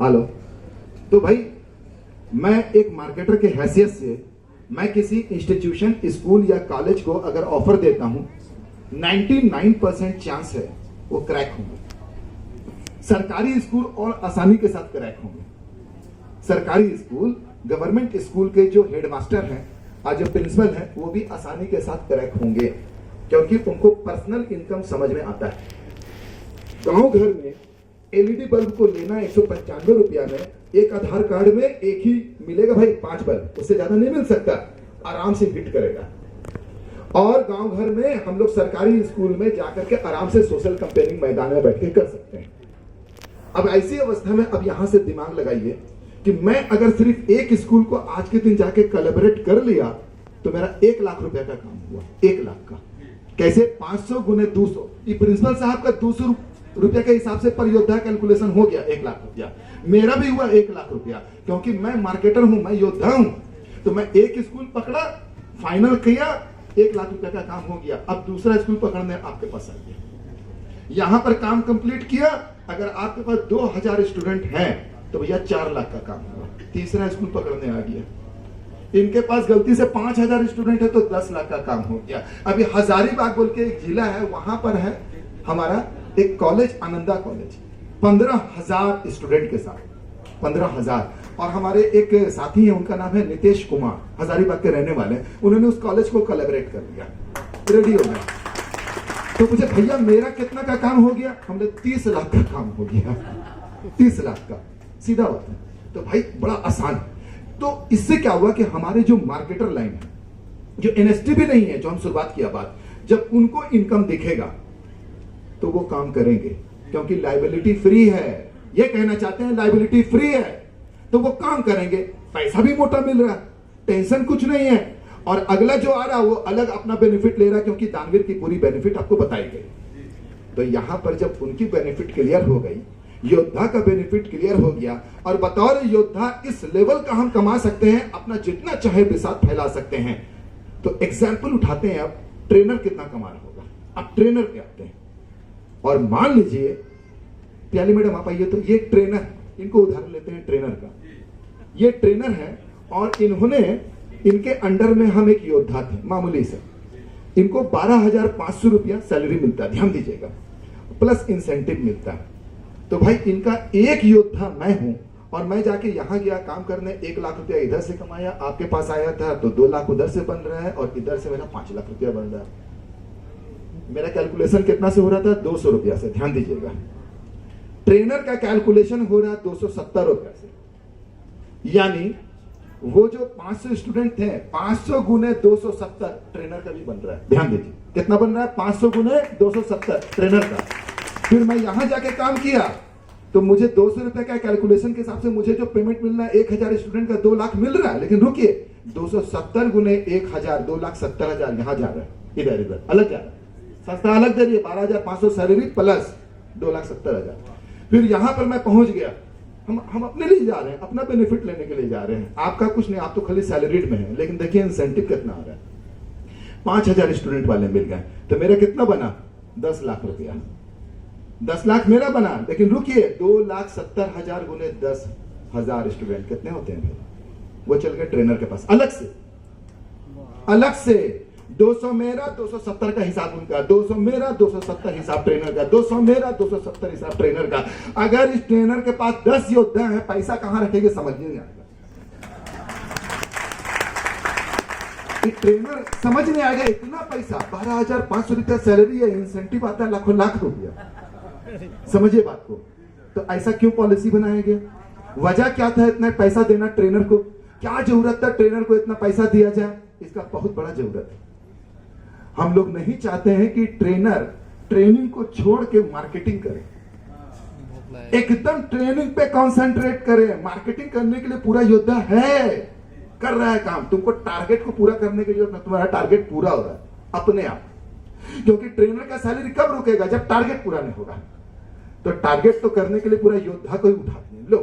Hello. तो भाई मैं एक मार्केटर के हैसियत से मैं किसी इंस्टीट्यूशन, स्कूल या कॉलेज को अगर ऑफर देता हूं, 99% चांस है वो क्रैक होंगे। सरकारी स्कूल और आसानी के साथ क्रैक होंगे। सरकारी स्कूल, गवर्नमेंट स्कूल के जो हेडमास्टर हैं आज जो प्रिंसिपल हैं वो भी आसानी के साथ क्रैक होंगे, क्योंकि उनको पर्सनल इनकम समझ में आता है। गांव घर में एलईडी बल्ब को लेना 195 रुपया में, एक आधार कार्ड में एक ही मिलेगा भाई, 5 बल्ब, उससे ज्यादा नहीं मिल सकता, आराम से हिट करेगा। और गांव घर में हम लोग सरकारी स्कूल में जाकर के आराम से सोशल कंपेयरिंग मैदान में बैठ के कर सकते हैं। अब ऐसी अवस्था में अब यहां से दिमाग लगाइए कि मैं अगर सिर्फ एक स्कूल को आज के दिन जाके कोलैबोरेट कर लिया तो मेरा 1 लाख रुपया का काम हुआ। 1 लाख का कैसे? 500 गुने 200, ये प्रिंसिपल साहब का 200 रुपया के हिसाब से पर योद्धा कैलकुलेशन हो गया 1 लाख रुपया। मेरा भी हुआ 1 लाख रुपया, क्योंकि मैं मार्केटर हूं, मैं योद्धा हूं। तो मैं एक स्कूल पकड़ा, फाइनल किया, 1 लाख रुपया का काम हो गया। अब दूसरा स्कूल पकड़ने आपके पास आ गया, यहां पर काम कंप्लीट किया। अगर आपके पास 2000 स्टूडेंट हैं तो भैया 4 लाख का काम हुआ। तीसरा स्कूल पकड़ने आ गया, इनके पास गलती से 5000 स्टूडेंट है तो 10 लाख का काम हो गया। अभी हजारीबाग बोल के एक जिला है, वहां पर है हमारा एक कॉलेज, आनंदा कॉलेज, 15,000 स्टूडेंट के साथ, 15,000। और हमारे एक साथी हैं, उनका नाम है नितेश कुमार, हजारीबाग के रहने वाले, उन्होंने उस कॉलेज को कोलैबोरेट कर लिया रेडियो में। तो मुझे भैया मेरा कितना का काम हो गया? हमने 30 लाख का काम हो गया, 30 लाख का, सीधा बात है। तो भाई बड़ा आसान। तो इससे क्या हुआ कि हमारे जो मार्केटर लाइन है, जो एनएसटी भी नहीं है, जो हम शुरुआत किया बात, जब उनको इनकम दिखेगा तो वो काम करेंगे, क्योंकि लायबिलिटी फ्री है। ये कहना चाहते हैं लायबिलिटी फ्री है तो वो काम करेंगे, पैसा भी मोटा मिल रहा है, टेंशन कुछ नहीं है। और अगला जो आ रहा है वो अलग अपना बेनिफिट ले रहा है, क्योंकि दानवीर की पूरी बेनिफिट आपको बताई गई। तो यहां पर जब उनकी बेनिफिट क्लियर हो गई, योद्धा का बेनिफिट क्लियर हो गया, और बतौर योद्धा इस लेवल का हम कमा सकते हैं, अपना जितना चाहे बिसात फैला सकते हैं। तो एग्जाम्पल उठाते हैं, अब ट्रेनर कितना कमा रहा होगा। अब ट्रेनर पे आते हैं, और मान लीजिए प्याली मैडम आप आइए, तो ये ट्रेनर, इनको उदाहरण लेते हैं ट्रेनर का। ये ट्रेनर है और इन्होंने, इनके अंडर में हम एक योद्धा थे मामूली से, इनको 12,500 रुपया सैलरी मिलता है, ध्यान दीजिएगा, प्लस इंसेंटिव मिलता है। तो भाई इनका एक योद्धा मैं हूं, और मैं जाके यहां गया काम करने, 1 लाख रुपया इधर से कमाया, आपके पास आया था तो 2 लाख उधर से बन रहा है, और इधर से मेरा 5 लाख रुपया बन रहा है। मेरा कैलकुलेशन कितना से हो रहा था? 200 रुपया से, ध्यान दीजिएगा। ट्रेनर का कैलकुलेशन हो रहा है 270 रुपया से, यानी वो जो 500 स्टूडेंट थे, 500 गुने 270 ट्रेनर का भी बन रहा है। ध्यान दीजिए कितना बन रहा है? 500 गुने 270 ट्रेनर का। फिर मैं यहां जाके काम किया तो मुझे 200 रुपए का कैलकुलेशन के हिसाब से मुझे जो पेमेंट मिल रहा है, 1000 स्टूडेंट का 2 लाख मिल रहा है। लेकिन रुकिए, 270 गुने 1000, 2,70,000 यहां जा रहा है, इधर इधर अलग जा रहा है, संस्था अलग दे रही है, 12,500 सैलरी प्लस 2,70,000। फिर यहां पर मैं पहुंच गया, हम अपने लिए जा रहे हैं, अपना बेनिफिट लेने के लिए जा रहे हैं, आपका कुछ नहीं, आप तो खाली सैलरीड में है। लेकिन देखिए इंसेंटिव कितना आ रहा है, 5,000 स्टूडेंट वाले मिल गए, तो मेरा कितना बना? 10 लाख रुपया, 10 लाख मेरा बना। लेकिन रुकिए, 2,70,000 गुने 10,000 स्टूडेंट कितने होते हैं? वो चल गए ट्रेनर के पास, अलग से 200 मेरा, 270 का हिसाब उनका, 200 मेरा, 270 हिसाब ट्रेनर का, 200 मेरा, 270 हिसाब ट्रेनर का। अगर इस ट्रेनर के पास 10 योद्धा है, पैसा कहां रखेंगे समझ नहीं आएगा। ट्रेनर समझ नहीं आएगा, इतना पैसा, 12,500 रुपया सैलरी है, इंसेंटिव आता है लाखों लाख रुपया। समझिए बात को। तो ऐसा क्यों पॉलिसी बनाया गया? वजह क्या था इतना पैसा देना ट्रेनर को? क्या जरूरत था ट्रेनर को इतना पैसा दिया जाए? इसका बहुत बड़ा जरूरत है। हम लोग नहीं चाहते हैं कि ट्रेनर ट्रेनिंग को छोड़ के मार्केटिंग करे, एकदम ट्रेनिंग पे कंसंट्रेट करे। मार्केटिंग करने के लिए पूरा योद्धा है, कर रहा है काम, तुमको टारगेट को पूरा करने के लिए तुम्हारा टारगेट पूरा हो रहा है अपने आप। क्योंकि ट्रेनर का सैलरी कब रुकेगा? जब टारगेट पूरा नहीं होगा। तो टारगेट तो करने के लिए पूरा योद्धा को ही उठाते हैं। लो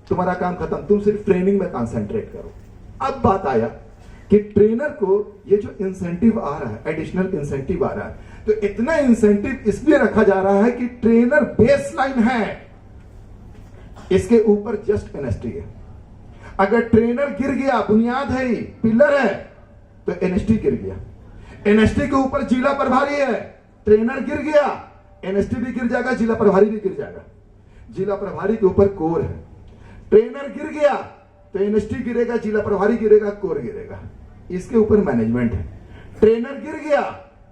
तुम्हारा काम खत्म, तुम सिर्फ ट्रेनिंग में कंसंट्रेट करो। अब बात आया कि ट्रेनर को ये जो इंसेंटिव आ रहा है, एडिशनल इंसेंटिव आ रहा है, तो इतना इंसेंटिव इसलिए रखा जा रहा है कि ट्रेनर बेसलाइन है। इसके ऊपर जस्ट एनएसटी है। अगर ट्रेनर गिर गया, बुनियाद है, पिलर है, तो एनएसटी गिर गया। एनएसटी के ऊपर जिला प्रभारी है, ट्रेनर गिर गया, एनएसटी भी गिर जाएगा, जिला प्रभारी भी गिर जाएगा। जिला प्रभारी के ऊपर कोर है, ट्रेनर गिर गया तो एनएसटी गिरेगा, जिला प्रभारी गिरेगा, कोर गिरेगा। इसके ऊपर मैनेजमेंट है, ट्रेनर गिर गया,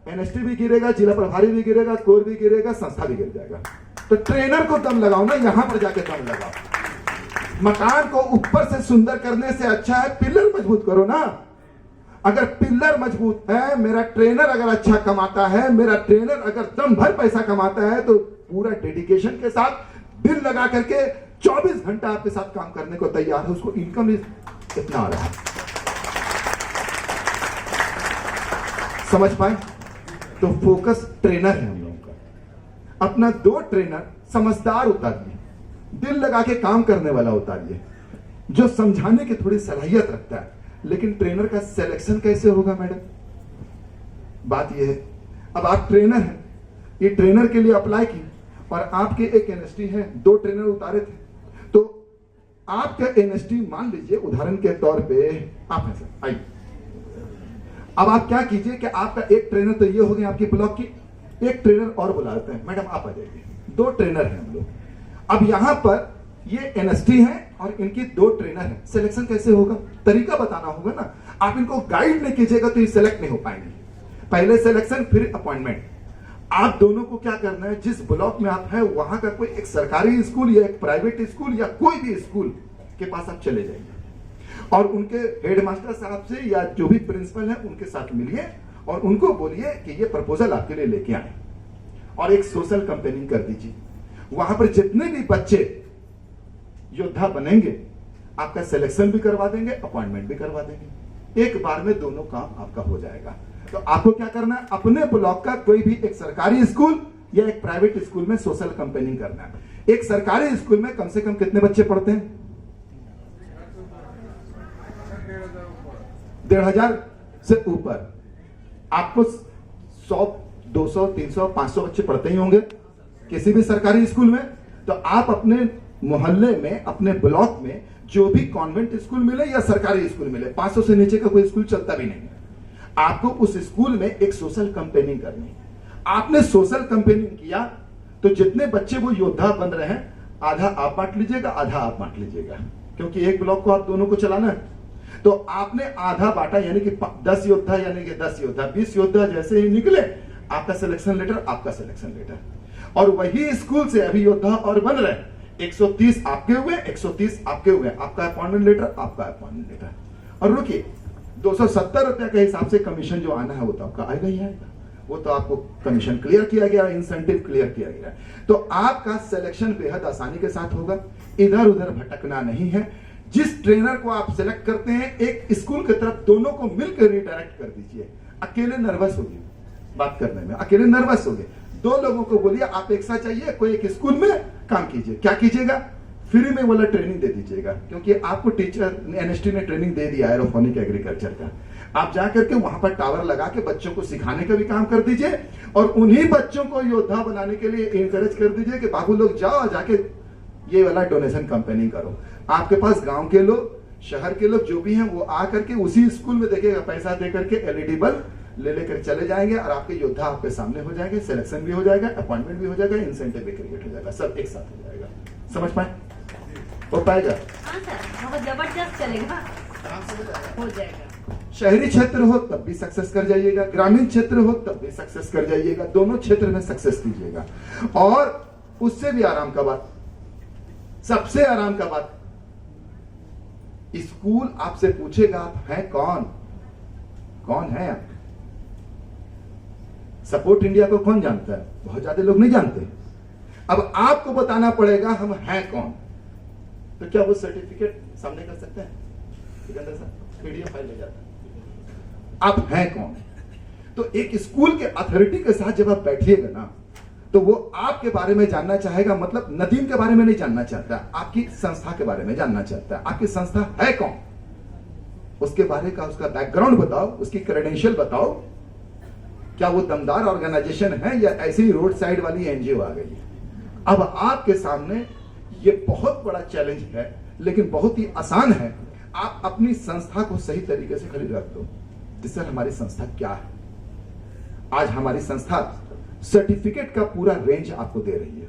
एनएसटी भी गिरेगा, जिला प्रभारी भी गिरेगा, कोर भी गिरेगा, संस्था भी गिर जाएगा। तो ट्रेनर को दम लगाओ ना, यहां पर जाके दम लगाओ। मकान को ऊपर से सुंदर करने से अच्छा है पिलर मजबूत करो ना। अगर पिलर मजबूत है, मेरा ट्रेनर अगर अच्छा कमाता है, मेरा ट्रेनर अगर दम भर पैसा कमाता है, तो पूरा डेडिकेशन के साथ दिल लगा करके 24 घंटा आपके साथ काम करने को तैयार है, उसको इनकम कितना आ रहा है, समझ पाए? तो फोकस ट्रेनर है हम लोगों का। अपना 2 ट्रेनर समझदार उतारिए, दिल लगा के काम करने वाला उतारिए, जो समझाने की थोड़ी सलाहियत रखता है। लेकिन ट्रेनर का सिलेक्शन कैसे होगा मैडम? बात यह है, अब आप ट्रेनर हैं, ये ट्रेनर के लिए अप्लाई की और आपके एक एनएसटी है, 2 ट्रेनर उतारे थे, तो आपका एनएसटी मान लीजिए उदाहरण के तौर पे आप हैं सर, आइए। अब आप क्या कीजिए कि आपका एक ट्रेनर तो ये हो गया आपकी ब्लॉक की, एक ट्रेनर और बुलाते हैं, मैडम आप आ जाइए, 2 ट्रेनर हैं हम लोग। अब यहां पर ये एनएसटी है और इनकी 2 ट्रेनर हैं, सिलेक्शन कैसे होगा? तरीका बताना होगा ना। आप इनको गाइड नहीं कीजिएगा तो ये सिलेक्ट नहीं हो पाएंगे। पहले सिलेक्शन फिर अपॉइंटमेंट। आप दोनों को क्या करना है, जिस ब्लॉक में आप हैं वहां का कोई एक सरकारी स्कूल या एक प्राइवेट स्कूल या कोई भी स्कूल के पास आप चले जाइए और उनके हेडमास्टर साहब से या जो भी प्रिंसिपल है उनके साथ मिलिए और उनको बोलिए कि ये प्रपोजल आपके लिए लेके आए और एक सोशल कैंपेनिंग कर दीजिए। वहां पर जितने भी बच्चे योद्धा बनेंगे आपका सिलेक्शन भी करवा देंगे, अपॉइंटमेंट भी करवा देंगे। एक बार में दोनों काम आपका हो जाएगा। तो आपको क्या करना है, अपने ब्लॉक का कोई भी एक सरकारी स्कूल या एक प्राइवेट स्कूल में सोशल कैंपेनिंग करना है। एक सरकारी स्कूल में कम से कम कितने बच्चे पढ़ते हैं? 1,500 से ऊपर। आपको 100, 200, 300, 500 बच्चे पढ़ते ही होंगे किसी भी सरकारी स्कूल में। तो आप अपने मोहल्ले में, अपने ब्लॉक में जो भी कॉन्वेंट स्कूल मिले या सरकारी स्कूल मिले, 500 से नीचे का कोई स्कूल चलता भी नहीं है, आपको उस स्कूल में एक सोशल कैंपेनिंग करनी। आपने सोशल कैंपेनिंग किया तो जितने बच्चे वो योद्धा बन रहे हैं, आधा आप बांट लीजिएगा, आधा आप बांट लीजिएगा, क्योंकि एक ब्लॉक को आप दोनों को चलाना है। तो आपने आधा बांटा, यानी कि 10 योद्धा, यानी कि 10 योद्धा, 20 योद्धा जैसे ही निकले, आपका सिलेक्शन लेटर, आपका सिलेक्शन लेटर। और वही स्कूल से अभी योद्धा और बन रहे हैं, 130 आपके हुए, 130 आपके हुए, आपका अपॉइंटमेंट लेटर, आपका अपॉइंटमेंट लेटर। और रुकिए, 270 रुपए के हिसाब से कमीशन जो आना है वो तो आपका आएगा ही आएगा। वो तो आपको कमीशन क्लियर किया गया, इंसेंटिव क्लियर किया गया। तो आपका सिलेक्शन बेहद आसानी के साथ होगा, इधर उधर भटकना नहीं है। जिस ट्रेनर को आप सिलेक्ट करते हैं, एक स्कूल की तरफ दोनों को मिलकर रिडायरेक्ट कर दीजिए। अकेले नर्वस होगी बात करने में, अकेले नर्वस होगे, 2 लोगों को बोलिए आप एक साथ चाहिए, कोई एक स्कूल में काम कीजिए। क्या कीजिएगा? फ्री में वाला ट्रेनिंग दे दीजिएगा, क्योंकि आपको टीचर एनएसटी ने ट्रेनिंग दे दिया एरोफोनिक एग्रीकल्चर का। आप जाकर के वहां पर टावर लगा के बच्चों को सिखाने का भी काम कर दीजिए और उन्हीं बच्चों को योद्धा बनाने के लिए इंकरेज कर दीजिए कि बाबू लोग जाओ, जाके ये वाला डोनेशन कैंपेनिंग करो। आपके पास गांव के लोग, शहर के लोग जो भी हैं, वो आकर के उसी स्कूल में देखिएगा, पैसा दे करके एलईडी बल्ब ले लेकर चले जाएंगे और आपके योद्धा आपके सामने हो जाएंगे, सिलेक्शन भी हो जाएगा, अपॉइंटमेंट भी हो जाएगा, इंसेंटिव भी क्रिएट हो जाएगा, सब एक साथ हो जाएगा। समझ पाए? हो पाएगा? हाँ सर, बहुत जबरदस्त चलेगा, हो जाएगा। शहरी क्षेत्र हो तब भी सक्सेस कर जाइएगा, ग्रामीण क्षेत्र हो तब भी सक्सेस कर जाइएगा, दोनों क्षेत्र में सक्सेस कीजिएगा। और उससे भी आराम का बात, सबसे आराम का बात, स्कूल आपसे पूछेगा आप हैं कौन, कौन है आप? सपोर्ट इंडिया को कौन जानता है? बहुत ज्यादा लोग नहीं जानते। अब आपको बताना पड़ेगा हम हैं कौन। तो क्या वो सर्टिफिकेट सामने कर सकते हैं? सिकंदर साहब पीडीएफ फाइल ले जाता है, आप हैं कौन। तो एक स्कूल के अथॉरिटी के साथ जब आप बैठिएगा ना, तो वो आपके बारे में जानना चाहेगा। मतलब नदीम के बारे में नहीं जानना चाहता, आपकी संस्था के बारे में जानना चाहता है। आपकी संस्था है कौन, उसके बारे का उसका बैकग्राउंड बताओ, उसकी क्रेडेंशियल बताओ। क्या वो दमदार ऑर्गेनाइजेशन है या ऐसी रोड साइड वाली एनजीओ आ गई है? अब आपके सामने ये बहुत बड़ा चैलेंज है, लेकिन बहुत ही आसान है। आप अपनी संस्था को सही तरीके से खाली रख दो। सर हमारी संस्था क्या है? आज हमारी संस्था सर्टिफिकेट का पूरा रेंज आपको दे रही है।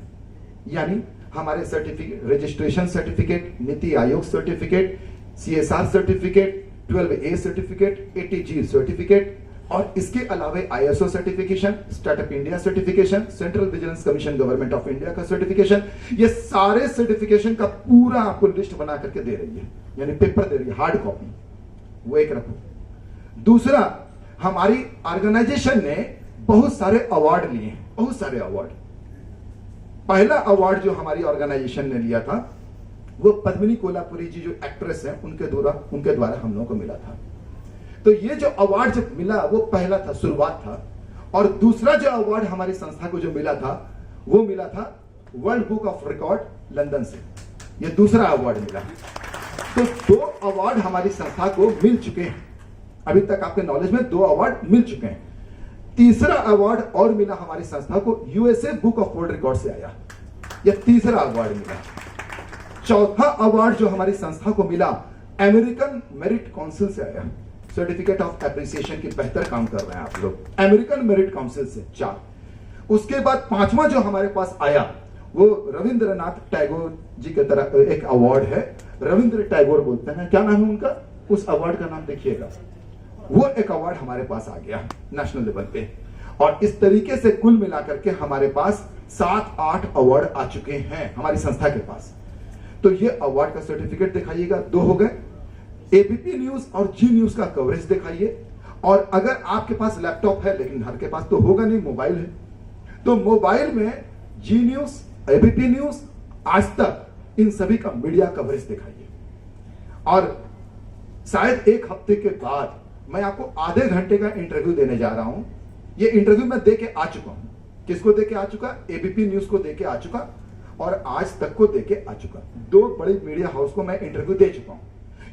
यानी हमारे certificate, registration certificate, NITI Aayog certificate, CSR certificate, 12A certificate, ATG certificate, और इसके अलावा ISO certification, startup India certification, central vigilance commission government of India का सर्टिफिकेशन, ये सारे सर्टिफिकेशन का पूरा आपको लिस्ट बना करके दे रही है, यानी पेपर दे रही है, हार्ड कॉपी। वो एक रखो। दूसरा, हमारी ऑर्गेनाइजेशन ने बहुत सारे अवार्ड लिए हैं, बहुत सारे अवार्ड। पहला अवार्ड जो हमारी ऑर्गेनाइजेशन ने लिया था वो पद्मिनी कोल्हापुरी जी जो एक्ट्रेस हैं उनके द्वारा हम लोगों को मिला था। तो ये जो अवार्ड जब मिला वो पहला था, शुरुआत था। और दूसरा जो अवार्ड हमारी संस्था को जो मिला था वो मिला था world book of record London से, ये दूसरा अवार्ड मिला। तो 2 अवार्ड हमारी संस्था को मिल चुके हैं। अभी तक आपके नॉलेज में 2 अवार्ड मिल चुके हैं। तीसरा अवार्ड और मिला हमारी संस्था को, USA book of world record से आया, यह तीसरा अवार्ड मिला। चौथा अवार्ड जो हमारी संस्था को मिला अमेरिकन मेरिट काउंसिल से आया, सर्टिफिकेट ऑफ एप्रिसिएशन की बेहतर काम कर रहे हैं आप लोग, अमेरिकन मेरिट काउंसिल से 4। उसके बाद 5वां जो हमारे पास आया वो रविंद्रनाथ टैगोर जी की तरह एक अवार्ड है, रविंद्र टैगोर बोलते हैं, क्या नाम है उनका, उस अवार्ड का नाम देखिएगा। वो एक अवार्ड हमारे पास आ गया नेशनल लेवल पे। और इस तरीके से कुल मिलाकर के हमारे पास 7-8 अवार्ड आ चुके हैं हमारी संस्था के पास। तो ये अवार्ड का सर्टिफिकेट दिखाइएगा, 2 हो गए। एबीपी न्यूज और जी न्यूज का कवरेज दिखाइए। और अगर आपके पास लैपटॉप है, लेकिन हर के पास तो होगा नहीं, मोबाइल है, तो मोबाइल में जी न्यूज, एबीपी न्यूज, आज तक, इन सभी का मीडिया कवरेज दिखाइए। और शायद 1 हफ्ते के बाद मैं आपको आधे घंटे का इंटरव्यू देने जा रहा हूं। ये इंटरव्यू मैं दे के आ चुका हूं। किसको दे के आ चुका? एबीपी न्यूज को दे के आ चुका और आज तक को दे के आ चुका। 2 बड़े मीडिया हाउस को मैं इंटरव्यू दे चुका हूं।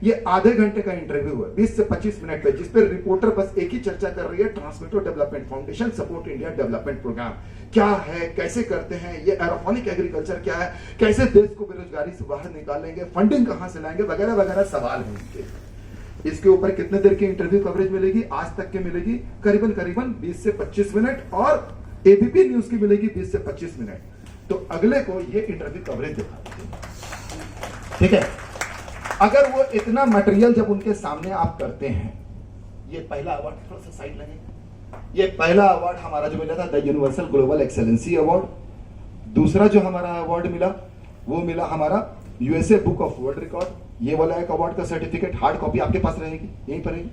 ये आधे घंटे का इंटरव्यू है, 20 से 25 मिनट पे, जिस पर रिपोर्टर बस एक ही चर्चा कर रही है, transmitter development foundation support India development programme क्या है, कैसे करते हैं, ये एरोफोनिक एग्रीकल्चर क्या है, कैसे देश को बेरोजगारी से बाहर निकालेंगे, फंडिंग कहां से लाएंगे, वगैरह वगैरह सवाल है इनके। इसके ऊपर कितने देर की इंटरव्यू कवरेज मिलेगी? आज तक के मिलेगी करीबन 20 से 25 मिनट, और एबीपी न्यूज की मिलेगी 20 से 25 मिनट। तो अगले को ये इंटरव्यू कवरेज दिखा दीजिए, ठीक है। अगर वो इतना मटेरियल जब उनके सामने आप करते हैं, ये पहला अवार्ड, थोड़ा सा साइड लगेगा, ये पहला अवार्ड हमारा जो मिला था the universal global excellency award. दूसरा जो हमारा अवार्ड मिला वो मिला हमारा USA book of world record, ये वाला एक अवार्ड का सर्टिफिकेट, हार्ड कॉपी आपके पास रहेगी, यहीं पर रहेगी।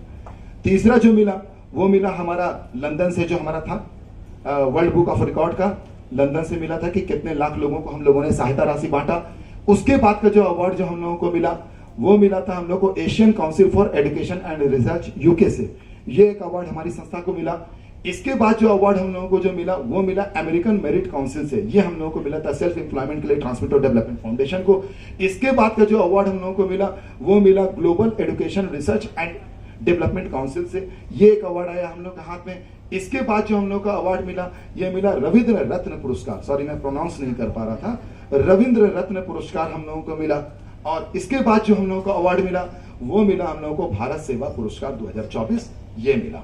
तीसरा जो मिला वो मिला हमारा लंदन से, जो हमारा था वर्ल्ड बुक ऑफ रिकॉर्ड का, लंदन से मिला था कि कितने लाख लोगों को हम लोगों ने सहायता राशि बांटा। उसके बाद का जो अवार्ड जो हम लोगों को मिला वो मिला था हम लोग को Asian council for education and research UK से, ये एक अवार्ड हमारी संस्था को मिला। इसके बाद जो अवार्ड हम लोगों को जो मिला वो मिला अमेरिकन मेरिट काउंसिल से, ये हम लोगों को मिला था सेल्फ एम्प्लॉयमेंट के लिए ट्रांसमिटर डेवलपमेंट फाउंडेशन को। इसके बाद का जो अवार्ड हम लोगों को मिला वो मिला global education research and development council से, ये एक अवार्ड आया हम लोग के हाथ में। इसके बाद जो हम लोग का अवार्ड मिला ये मिला रविंद्र रत्न पुरस्कार, सॉरी मैं प्रोनाउंस नहीं कर पा रहा था, रविंद्र रत्न पुरस्कार हम लोगों को मिला। और इसके बाद जो हम लोगों को अवार्ड मिला वो मिला हम लोगों को भारत सेवा पुरस्कार 2024, ये मिला।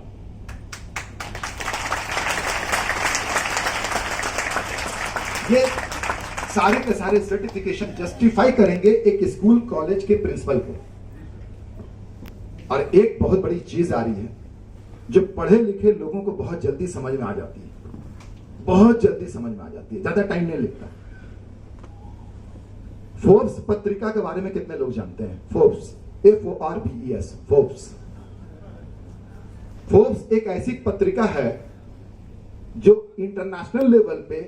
ये सारे के सारे सर्टिफिकेशन जस्टिफाई करेंगे एक स्कूल कॉलेज के प्रिंसिपल को। और एक बहुत बड़ी चीज आ रही है जो पढ़े लिखे लोगों को बहुत जल्दी समझ में आ जाती है, बहुत जल्दी समझ में आ जाती है, ज्यादा टाइम नहीं लगता। फोर्ब्स पत्रिका के बारे में कितने लोग जानते हैं? Forbes, FORBES, Forbes. फोर्ब्स एक ऐसी पत्रिका है जो इंटरनेशनल लेवल पे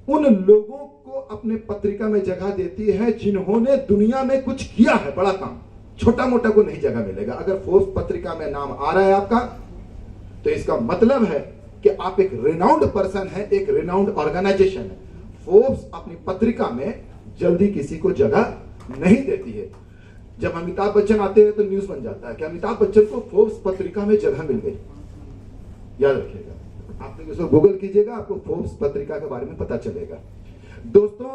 उन लोगों को अपने पत्रिका में जगह देती है जिन्होंने दुनिया में कुछ किया है, बड़ा काम, छोटा मोटा को नहीं जगह मिलेगा। अगर फोर्ब्स पत्रिका में नाम आ रहा है आपका, तो इसका मतलब है कि आप एक रिनाउंड पर्सन है, एक रिनाउंड ऑर्गेनाइजेशन है। फोर्ब्स अपनी पत्रिका में जल्दी किसी को जगह नहीं देती है। जब अमिताभ बच्चन आते हैं तो न्यूज बन जाता है कि अमिताभ बच्चन को फोर्ब्स पत्रिका में जगह मिल गई। याद रखिएगा, आप इसको गूगल कीजिएगा, आपको फोर्ब्स पत्रिका के बारे में पता चलेगा। दोस्तों,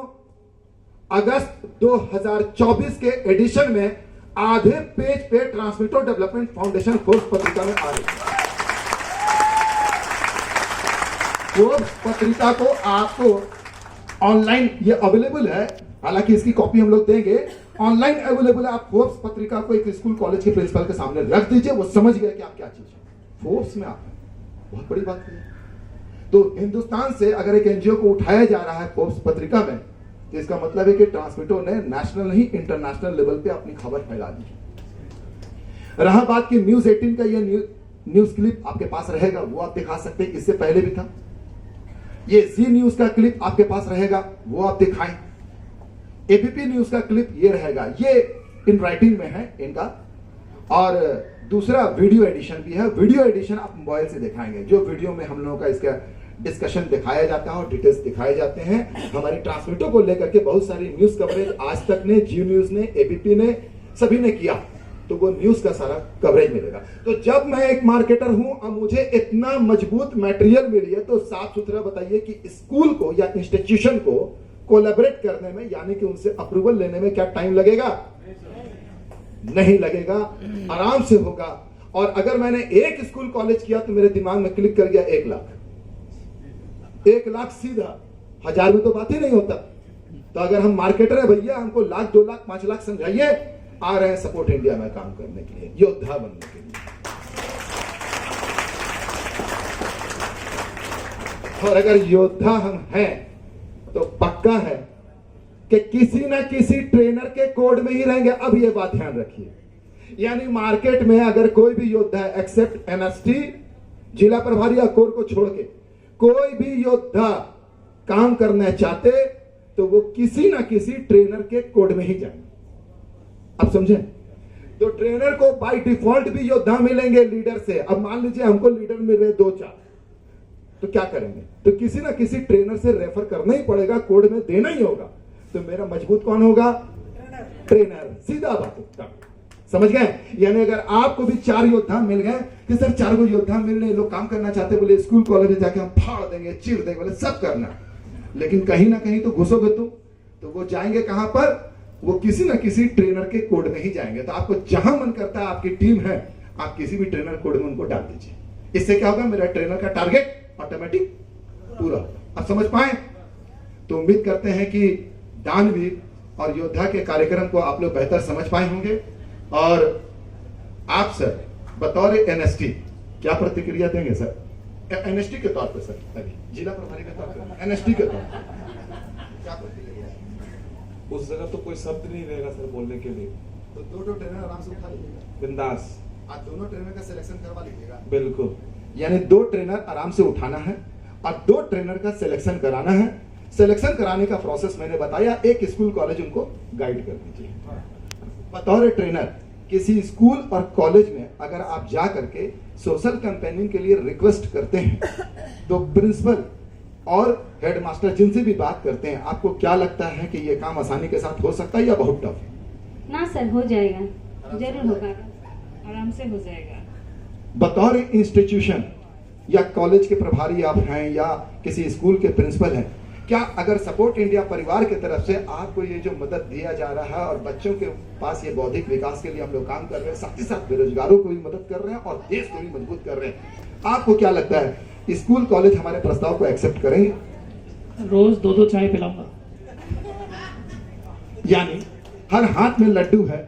अगस्त 2024 के एडिशन में आधे पेज पे ट्रांसमीटर डेवलपमेंट फाउंडेशन फोर्ब्स पत्रिका में आ रही है। फोर्ब्स पत्रिका को आपको ऑनलाइन ये अवेलेबल है, हालांकि इसकी कॉपी हम लोग देंगे, ऑनलाइन अवेलेबल है। आप फोर्ब्स पत्रिका को एक स्कूल कॉलेज के प्रिंसिपल के सामने रख दीजिए, वो समझ गए कि आप क्या चीज है। फोर्ब्स में आप बहुत बड़ी बात है। तो हिंदुस्तान से अगर एक एनजीओ को उठाया जा रहा है फोर्ब्स पत्रिका में, तो इसका मतलब है कि ट्रांसमीटर ने नेशनल नहीं इंटरनेशनल लेवल पे अपनी खबर फैला दी। रहा बात की न्यूज 18 का, ये न्यूज क्लिप आपके पास रहेगा, वो आप दिखा सकते हैं, इससे पहले भी था। ये जी न्यूज का क्लिप आपके पास रहेगा, वो आप दिखाएं। एबीपी न्यूज का क्लिप ये रहेगा, ये इन राइटिंग में है इनका। और दूसरा वीडियो एडिशन भी है। वीडियो एडिशन आप मोबाइल से दिखाएंगे, जो वीडियो में हम लोगों का इसका डिस्कशन दिखाया जाता है और डिटेल्स दिखाए जाते हैं। हमारी ट्रांसमीटर को लेकर के बहुत सारी न्यूज कवरेज आज तक ने, जी न्यूज ने, एबीपी ने, सभी ने किया, तो वो न्यूज का सारा कवरेज मिलेगा। तो जब मैं एक मार्केटर हूं और मुझे इतना मजबूत मटेरियल मिली है, तो साफ सुथरा बताइए कि स्कूल को या इंस्टीट्यूशन को कोलैबोरेट करने में, यानी कि उनसे अप्रूवल लेने में क्या टाइम लगेगा? नहीं लगेगा, आराम से होगा। और अगर मैंने एक स्कूल कॉलेज किया तो मेरे दिमाग में क्लिक कर गया 1 लाख। 1 लाख सीधा, 1000 में तो बात ही नहीं होता। तो अगर हम मार्केटर है भैया, हमको 1 लाख, 2 लाख, 5 लाख समझाइए, आ रहे हैं सपोर्ट इंडिया में काम करने के लिए, योद्धा बनने के लिए। और अगर योद्धा हम हैं तो पक्का है कि किसी ना किसी ट्रेनर के कोड में ही रहेंगे। अब ये बात ध्यान रखिए, यानी मार्केट में अगर कोई भी योद्धा है, एक्सेप्ट एनएसटी, जिला प्रभारी या कोर को छोड़ के कोई भी योद्धा काम करना चाहते तो वो किसी ना किसी ट्रेनर के कोड में ही जाएंगे। अब समझे? तो ट्रेनर को बाय डिफॉल्ट भी योद्धा मिलेंगे लीडर से। अब मान लीजिए हमको लीडर मिल रहे 2-4, तो क्या करेंगे? तो किसी ना किसी ट्रेनर से रेफर करना ही पड़ेगा, कोड में देना ही होगा। तो मेरा मजबूत कौन होगा? ट्रेनर। सीधा बात, समझ गए? यानी अगर आपको भी 4 योद्धा मिल गए कि सर 4 गो योद्धा मिल रहे, लोग काम करना चाहते, बोले स्कूल कॉलेज में जाके हम फाड़ देंगे, चीर देंगे, बोले सब करना, लेकिन कहीं ना कहीं तो घुसोगे तुम, तो वो जाएंगे कहां पर? वो किसी ना किसी ट्रेनर के कोड में ही जाएंगे। तो आपको जहां मन करता है, आपकी टीम है, आप किसी भी ट्रेनर कोड में उनको डाल दीजिए। इससे क्या होगा? मेरा ट्रेनर का टारगेट ऑटोमेटिक पूरा। अब समझ पाए? तो उम्मीद करते हैं कि दानवीर और योद्धा के कार्यक्रम को आप लोग बेहतर समझ पाए होंगे। और आप सर बतौर एनएसटी क्या प्रतिक्रिया देंगे सर? एनएसटी के तौर पर सर, अभी जिला प्रभारी के तौर पर, एनएसटी के तौर पर क्या प्रतिक्रिया है? उस जगह तो कोई शब्द नहीं रहेगा सर बोलने के लिए। तो 2 ट्रेनर आराम से उठा लीजिएगा, बिंदास। आज दोनों ट्रेनर का सिलेक्शन करवा लीजिएगा। बिल्कुल, यानी 2 ट्रेनर आराम से उठाना है और 2 ट्रेनर का सिलेक्शन कराना है। सिलेक्शन कराने का प्रोसेस मैंने बताया, एक स्कूल कॉलेज उनको गाइड कर दीजिए। बतौर ट्रेनर किसी स्कूल और कॉलेज में अगर आप जा करके सोशल कैंपेनिंग के लिए रिक्वेस्ट करते हैं, तो प्रिंसिपल और हेडमास्टर जिनसे भी बात करते हैं, आपको क्या लगता है कि ये काम आसानी के साथ हो सकता है या बहुत टफ है? ना सर, हो जाएगा, जरूर होगा, आराम से हो जाएगा। बतौर इंस्टीट्यूशन या कॉलेज के प्रभारी आप हैं या किसी स्कूल के प्रिंसिपल हैं, क्या अगर सपोर्ट इंडिया परिवार की तरफ से आपको ये जो मदद दिया जा रहा है और बच्चों के पास ये बौद्धिक विकास के लिए हम लोग काम कर रहे हैं, साथ ही साथ बेरोजगारों को भी मदद कर रहे हैं और देश को भी मजबूत कर रहे हैं, आपको क्या लगता है स्कूल कॉलेज हमारे प्रस्ताव को एक्सेप्ट करेंगे? रोज 2-2 चाय पिलाऊंगा। यानी हर हाथ में लड्डू है,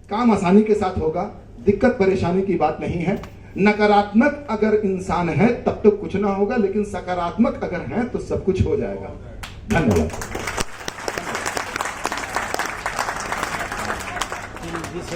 काम आसानी के साथ होगा, दिक्कत परेशानी की बात नहीं है। नकारात्मक अगर इंसान है तब तो कुछ ना होगा, लेकिन सकारात्मक अगर है तो सब कुछ हो जाएगा। धन्यवाद।